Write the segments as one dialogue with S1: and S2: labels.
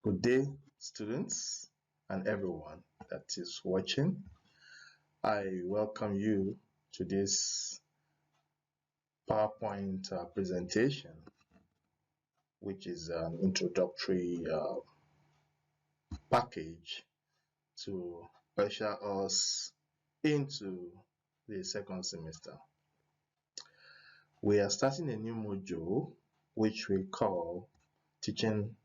S1: Good day, students and everyone that is watching. I welcome you to this PowerPoint presentation, which is an introductory package to usher us into the second semester. We are starting a new module which we call Teaching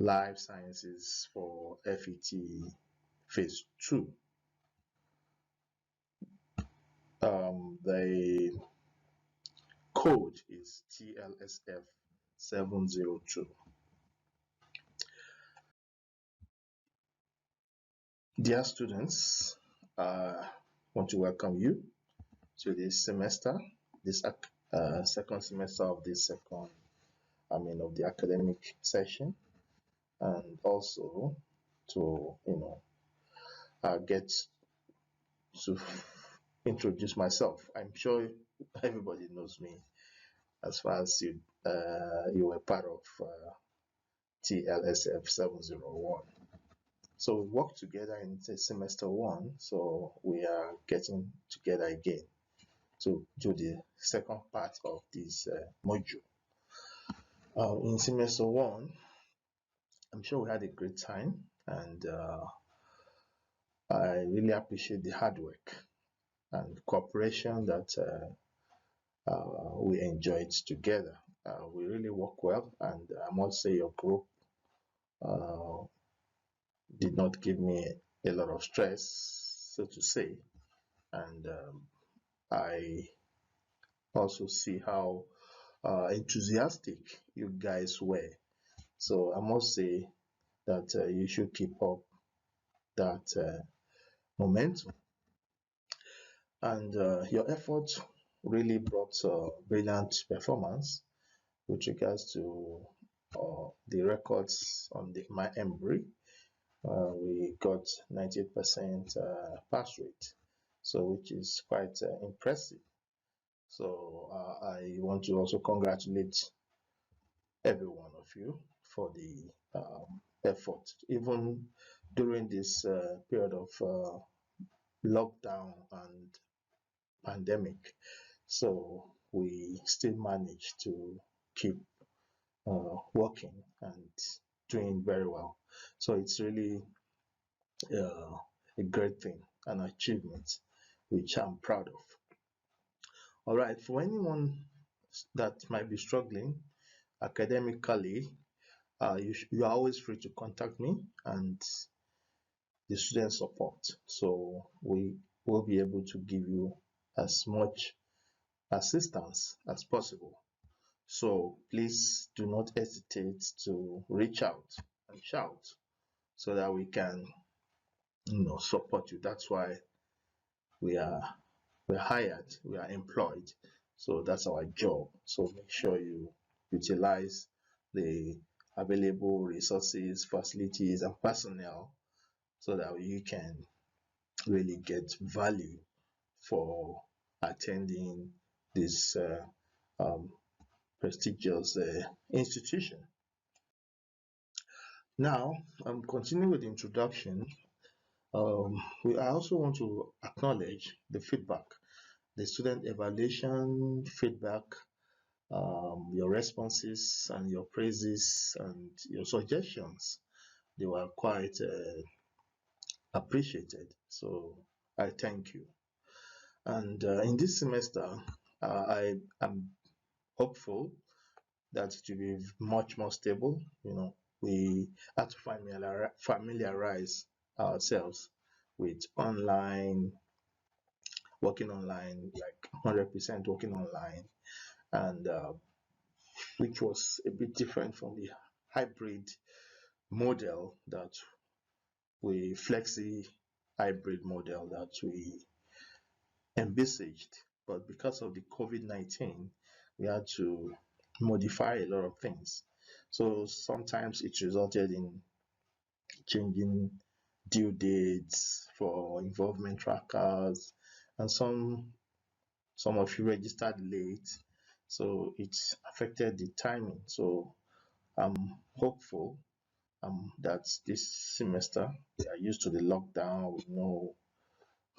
S1: Life Sciences for FET Phase 2. The code is TLSF702. Dear students, I want to welcome you to this semester, this second semester of of the academic session, and also to get to introduce myself. I'm sure everybody knows me as far as you were part of TLSF701. So we worked together in semester 1, so we are getting together again to do the second part of this module. In semester 1, I'm sure we had a great time, and I really appreciate the hard work and cooperation that we enjoyed together. We really work well, and I must say your group uh, did not give me a lot of stress, so to say, and I also see how enthusiastic you guys were. So I must say that you should keep up that momentum, and your effort really brought brilliant performance with regards to the records on my Embry. We got 98% pass rate, so which is quite impressive. So I want to also congratulate every one of you for the effort, even during this period of lockdown and pandemic. So we still managed to keep working and doing very well. So it's really a great thing, an achievement, which I'm proud of. All right, for anyone that might be struggling academically, you are always free to contact me and the student support. So we will be able to give you as much assistance as possible. So please do not hesitate to reach out and shout so that we can support you. That's why we're hired, we are employed. So that's our job. So make sure you utilize the available resources, facilities, and personnel so that you can really get value for attending this um, prestigious institution. Now, I'm continuing with the introduction. I also want to acknowledge the feedback, the student evaluation feedback, your responses and your praises and your suggestions. They were quite appreciated. So I thank you. And in this semester, I am hopeful that it will be much more stable. We have to familiarize ourselves with working online, like 100% working online, and which was a bit different from the hybrid model that flexi hybrid model that we envisaged. But because of the COVID-19, we had to modify a lot of things. So sometimes it resulted in changing due dates for involvement trackers, and some of you registered late, so it affected the timing. So I'm hopeful that this semester we are used to the lockdown. We know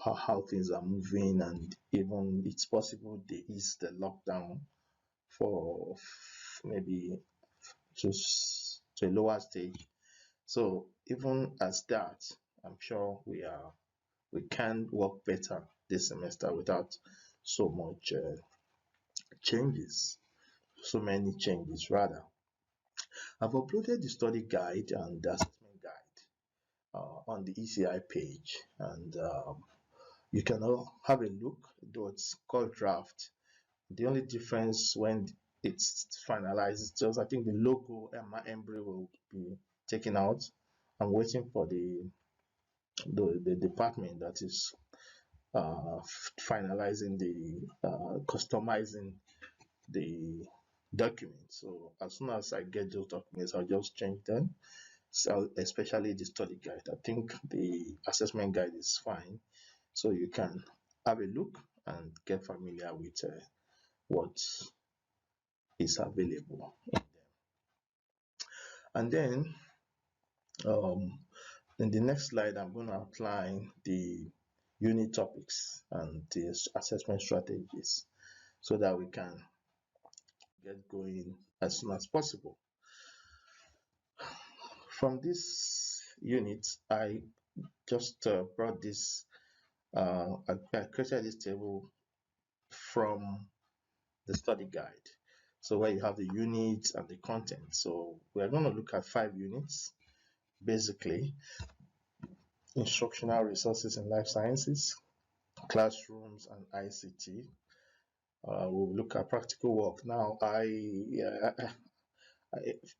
S1: how things are moving, and even it's possible they ease the lockdown for maybe to a lower stage. So even as that, I'm sure we can work better this semester without so much changes, so many changes rather. I've uploaded the study guide and the assessment guide on the ECI page, and you can all have a look, though it's called draft. The only difference when it's finalized is just I think the logo and my emblem will be taken out. I'm waiting for the department that is finalizing the customizing the document. So as soon as I get those documents, I'll just change them. So especially the study guide. I think the assessment guide is fine. So you can have a look and get familiar with what is available in them. And then in the next slide, I'm going to outline the unit topics and the assessment strategies so that we can get going as soon as possible. From this unit, I just brought this, I created this table from the study guide. So where you have the units and the content. So we're going to look at 5 units, basically: instructional resources in life sciences, classrooms and ICT. We'll look at practical work. Now,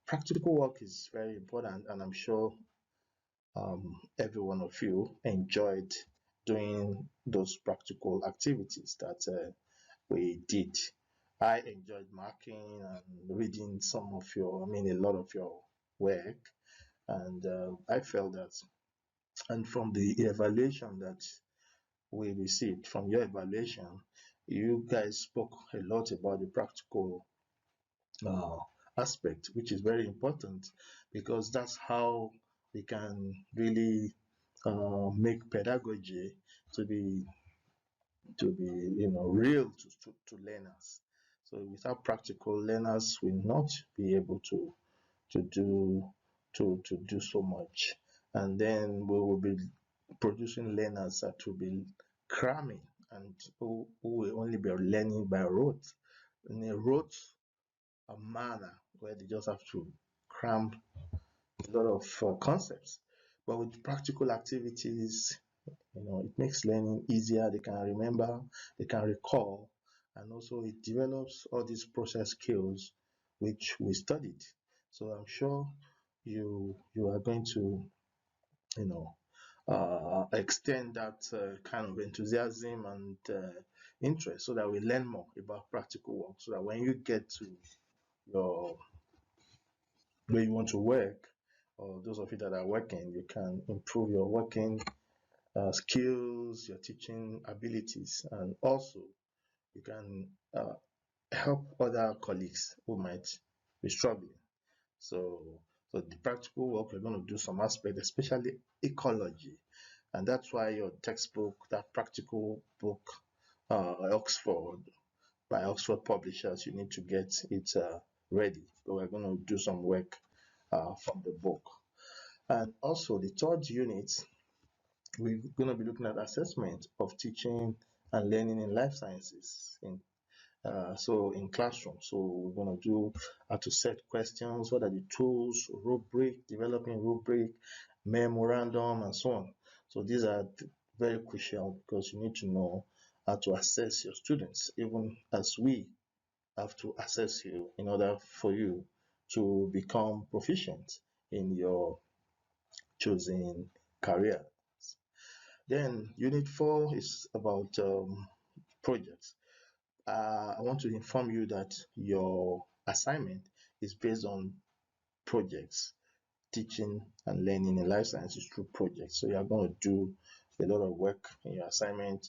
S1: practical work is very important, and I'm sure every one of you enjoyed doing those practical activities that we did. I enjoyed marking and reading some of your, a lot of your work, and I felt that, and from the evaluation that we received, from your evaluation, you guys spoke a lot about the practical uh, aspect, which is very important because that's how we can really make pedagogy to be real to learners. So without practical, learners will not be able to do to do so much, and then we will be producing learners that will be cramming and who will only be learning by rote, in a rote manner where they just have to cram a lot of concepts. But with practical activities, it makes learning easier. They can remember, they can recall, and also it develops all these process skills which we studied. So I'm sure you are going to extend that kind of enthusiasm and interest so that we learn more about practical work, so that when you get to your where you want to work, or those of you that are working, you can improve your working skills, your teaching abilities, and also you can help other colleagues who might be struggling. So, so the practical work, we're going to do some aspect, especially ecology, and that's why your textbook, that practical book, Oxford, by Oxford Publishers, you need to get it ready. So we're going to do some work from the book. And also the third unit, we're going to be looking at assessment of teaching and learning in life sciences so in classroom. So we're going to do how to set questions, what are the tools, rubric, developing rubric, memorandum, and so on. So these are very crucial because you need to know how to assess your students, even as we have to assess you in order for you to become proficient in your chosen career. Then unit 4 is about projects. I want to inform you that your assignment is based on projects, teaching and learning in life sciences through projects. So you are going to do a lot of work in your assignment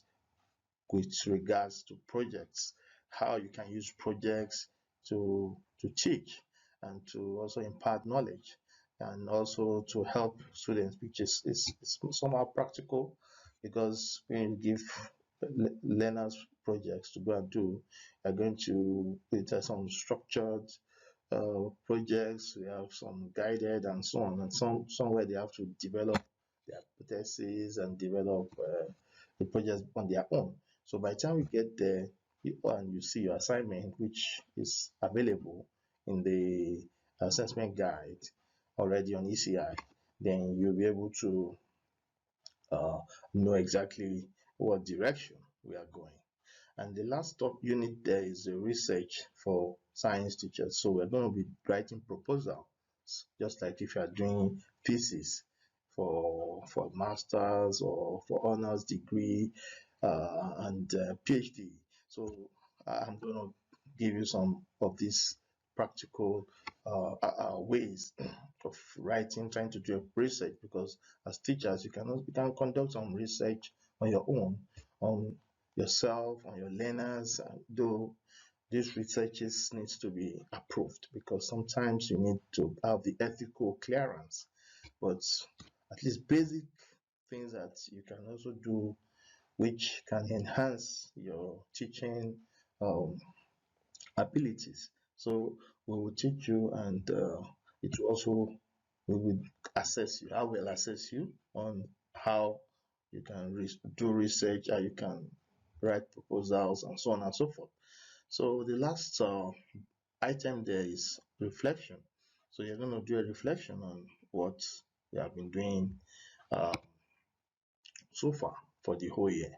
S1: with regards to projects, how you can use projects to teach and to also impart knowledge. and also to help students, which is somehow practical, because when you give learners projects to go and do, you're going to it has some structured projects. We have some guided and so on, and somewhere they have to develop their hypotheses and develop the projects on their own. So by the time we get there, and you see your assignment, which is available in the assessment guide already on ECI, then you'll be able to uh, know exactly what direction we are going. And the last top unit there is the research for science teachers. So we're going to be writing proposals, just like if you are doing thesis for masters or for honors degree and PhD. So I'm going to give you some of these practical ways of writing, trying to do research, because as teachers you can conduct some research on your own, on yourself, on your learners, though these researches needs to be approved, because sometimes you need to have the ethical clearance, but at least basic things that you can also do which can enhance your teaching um, abilities. So we will teach you, and it will also, we will assess you. I will assess you on how you can do research, how you can write proposals, and so on and so forth. So the last item there is reflection. So you're going to do a reflection on what you have been doing uh, so far for the whole year.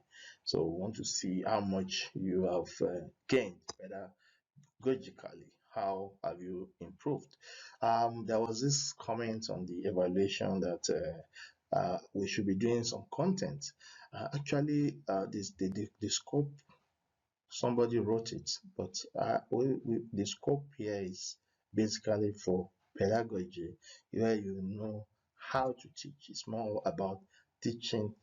S1: So we want to see how much you have gained, whether pedagogically, how have you improved. There was this comment on the evaluation that we should be doing some content. Actually, the scope, somebody wrote it, but the scope here is basically for pedagogy, where you know how to teach. It's more about teaching,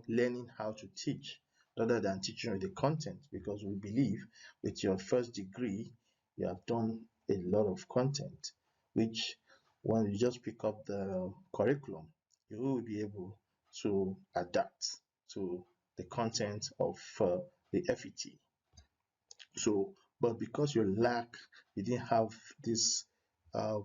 S1: learning how to teach, rather than teaching you the content, because we believe with your first degree you have done a lot of content, which when you just pick up the curriculum, you will be able to adapt to the content of the FET. So, but because you didn't have this uh,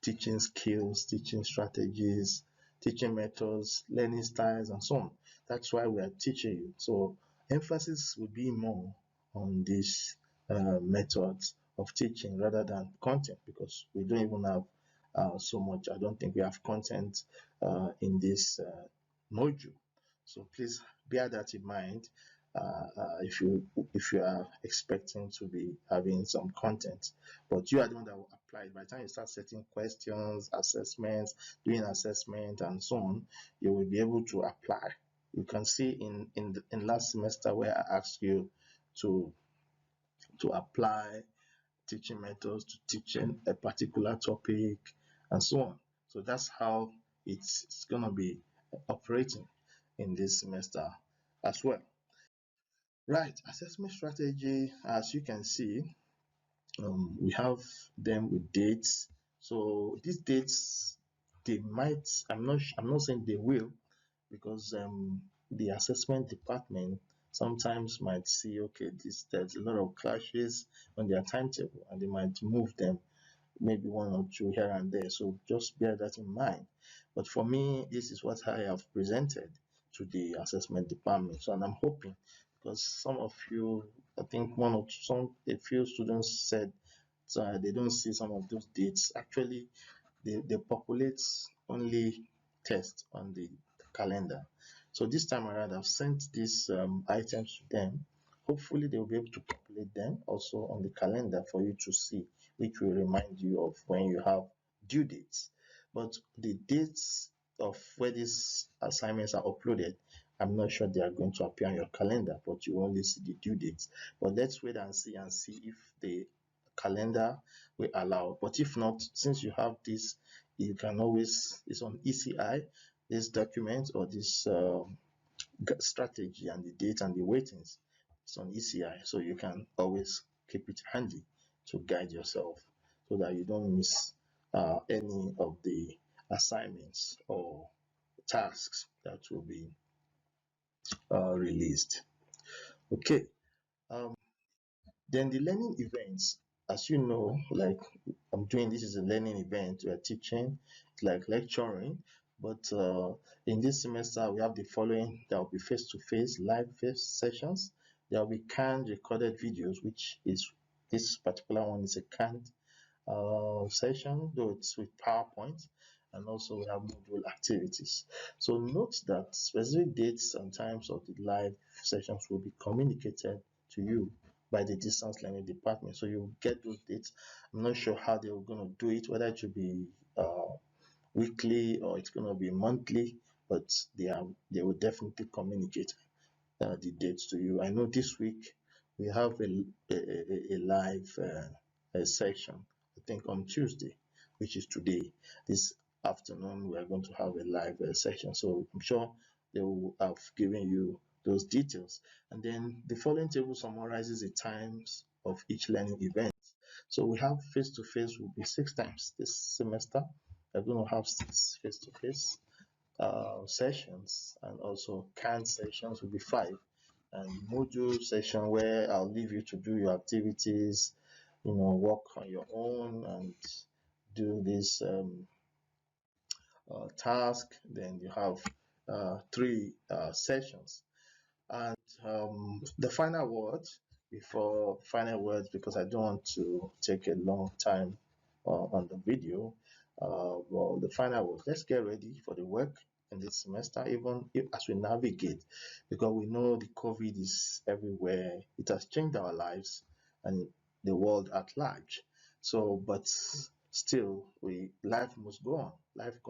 S1: teaching skills, teaching strategies, teaching methods, learning styles, and so on. That's why we are teaching you. So, emphasis will be more on these methods of teaching rather than content, because we don't even have so much. I don't think we have content in this module. So please bear that in mind if you are expecting to be having some content, but you are the one that will apply it. By the time you start setting questions, assessments, doing assessment, and so on, you will be able to apply. You can see in last semester where I asked you to apply teaching methods to teaching a particular topic and so on. So that's how it's going to be operating in this semester as well. Right, assessment strategy, as you can see, we have them with dates. So these dates, they might, I'm not saying they will, because the assessment department sometimes might see, okay, there's a lot of clashes on their timetable, and they might move them maybe one or two here and there. So just bear that in mind. But for me, this is what I have presented to the assessment department. So, and I'm hoping, because some of you, I think a few students said they don't see some of those dates. Actually, they populate only tests on the calendar. So this time around, I've sent these items to them. Hopefully, they will be able to populate them also on the calendar for you to see, which will remind you of when you have due dates. But the dates of where these assignments are uploaded, I'm not sure they are going to appear on your calendar, but you only see the due dates. But let's wait and see if the calendar will allow. But if not, since you have this, you can always, it's on ECI, this document or this strategy and the date and the weightings. It's on ECI, so you can always keep it handy to guide yourself so that you don't miss any of the assignments or tasks that will be released. Okay. Um, then the learning events, as you know, like I'm doing, this is a learning event. We are teaching, like lecturing, but in this semester we have the following. There will be face-to-face live face sessions. There will be canned recorded videos, which is this particular one is a canned session, though it's with PowerPoint, and also we have module activities. So note that specific dates and times of the live sessions will be communicated to you by the distance learning department. So you get those dates. I'm not sure how they're going to do it, whether it should be weekly or it's going to be monthly, but they will definitely communicate the dates to you. I know this week we have a live session, I think on Tuesday, which is today. This afternoon, we are going to have a live session. So I'm sure they will have given you those details. And then the following table summarizes the times of each learning event. So we have face-to-face will be 6 times this semester. We're going to have 6 face-to-face sessions, and also canned sessions will be 5, and module session where I'll leave you to do your activities, work on your own and do this task. Then you have 3 sessions. And the final words, before final words, because I don't want to take a long time on the video. Well, the final words, let's get ready for the work in this semester, even if, as we navigate, because we know the COVID is everywhere. It has changed our lives and the world at large. So, but still, life must go on. Life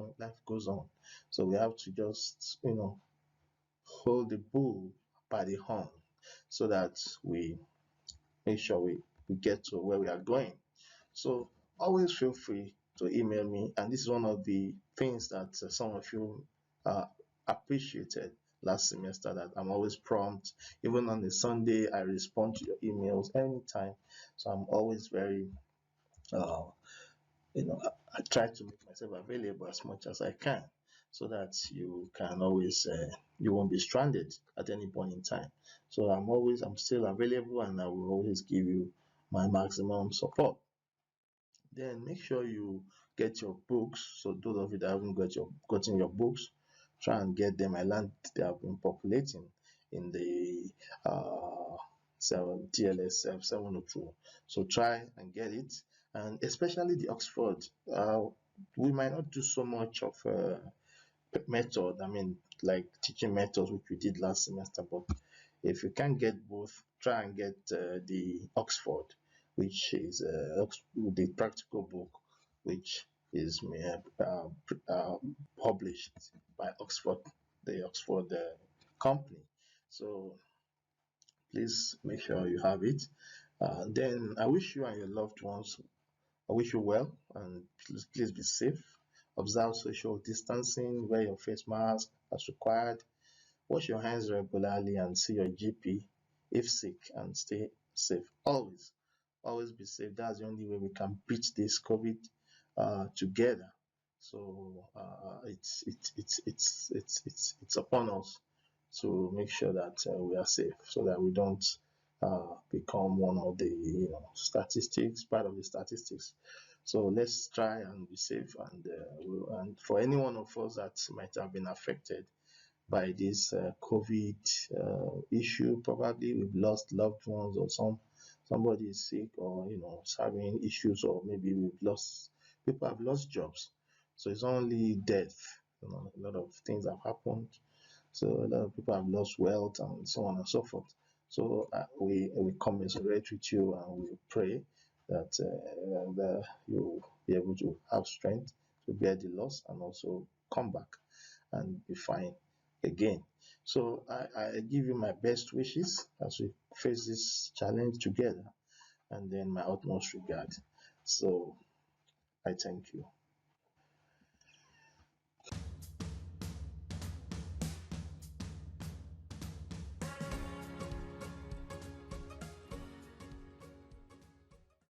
S1: goes on. So we have to just, hold the bull by the horn so that we make sure we get to where we are going. So always feel free to email me, and this is one of the things that some of you appreciated last semester, that I'm always prompt. Even on the Sunday, I respond to your emails anytime. So I'm always very uh, I try to make myself available as much as I can, so that you can always you won't be stranded at any point in time. So I'm still available, and I will always give you my maximum support. Then make sure you get your books. So those of you that haven't gotten your books, try and get them. I learned they have been populating in the TLSF702. So try and get it, and especially the Oxford. We might not do so much of method, I mean, like teaching methods, which we did last semester, but if you can't get both, try and get the Oxford, which is the practical book, which is published by Oxford, the Oxford company. So please make sure you have it. Then I wish you and your loved ones, I wish you well, and please be safe. Observe social distancing, wear your face mask as required, wash your hands regularly, and see your GP if sick, and stay safe. Always be safe. That's the only way we can beat this COVID together. So it's upon us to make sure that we are safe, so that we don't become one of the statistics, part of the statistics. So let's try and be safe, and for any one of us that might have been affected by this COVID issue, probably we've lost loved ones, or somebody is sick, or is having issues, or maybe people have lost jobs. So it's only death. A lot of things have happened. So a lot of people have lost wealth, and so on and so forth. So we commiserate with you, and we pray that you'll be able to have strength to bear the loss, and also come back and be fine again. So I give you my best wishes as we face this challenge together, and then my utmost regard. So I thank you.